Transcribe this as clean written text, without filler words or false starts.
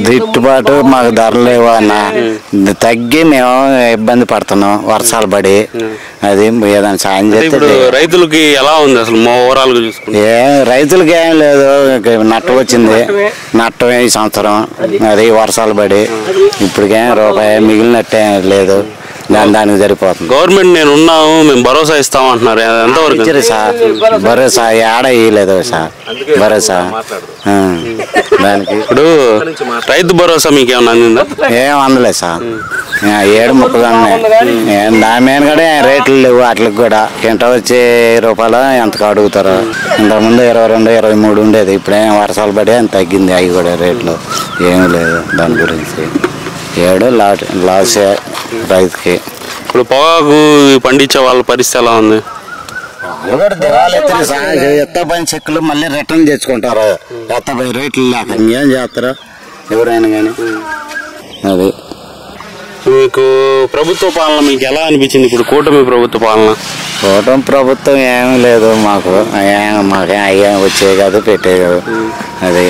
గిట్టుబాటు మాకు ధరలు లేవు అన్న, తగ్గి మేము ఇబ్బంది పడుతున్నాం వర్షాలు పడి. అది ఏదైనా సాయం చేస్తే రైతులకి ఎలా ఉంది అసలు ఓవరాల్ గా చూసుకుంటే? రైతులకి ఏం లేదు, నట్టం వచ్చింది, నట్టం ఈ సంవత్సరం. అది వర్షాలు పడి ఇప్పటికేం రూపాయి మిగిలినట్టే లేదు, దానికి సరిపోతుంది. గవర్నమెంట్ నేను ఉన్నాము మేము భరోసా ఇస్తామంటున్నారు, ఎంతవరకు ఇచ్చారు సార్? భరోసా ఏడ ఇవ్వలేదు సార్, భరోసా దానికి. ఇప్పుడు రైతు భరోసా మీకు ఏమన్నా అందిందా? ఏం అందలేదు సార్, 7 ముక్కలు ఉన్నాయి. దాని మీద కూడా రేట్లు లేవు వాటికి కూడా. కింట వచ్చి రూపాయలు ఎంతకు అడుగుతారు. ఇంతకుముందు 22, 23 ఉండేది, ఇప్పుడేం వర్షాలు పడి అని తగ్గింది. అవి కూడా రేట్లు ఏమీ లేదు దాని గురించి. 7 లాసే రైతుకి. ఇప్పుడు పొగాకు పండించే వాళ్ళ పరిస్థితి ఎలా ఉంది? ఎత్తపైన చెక్కులు మళ్ళీ రిటర్న్ తెచ్చుకుంటారు, ఎత్తపై రేట్లు లేక ఏం చేస్తారు ఎవరైనా కానీ. అది మీకు ప్రభుత్వ పాలన మీకు ఎలా అనిపించింది? ఇప్పుడు కూటమి ప్రభుత్వ పాలన. కూటమి ప్రభుత్వం ఏమీ లేదు మాకు, మాకేం అయ్యే వచ్చే కాదు పెట్టే కాదు. అది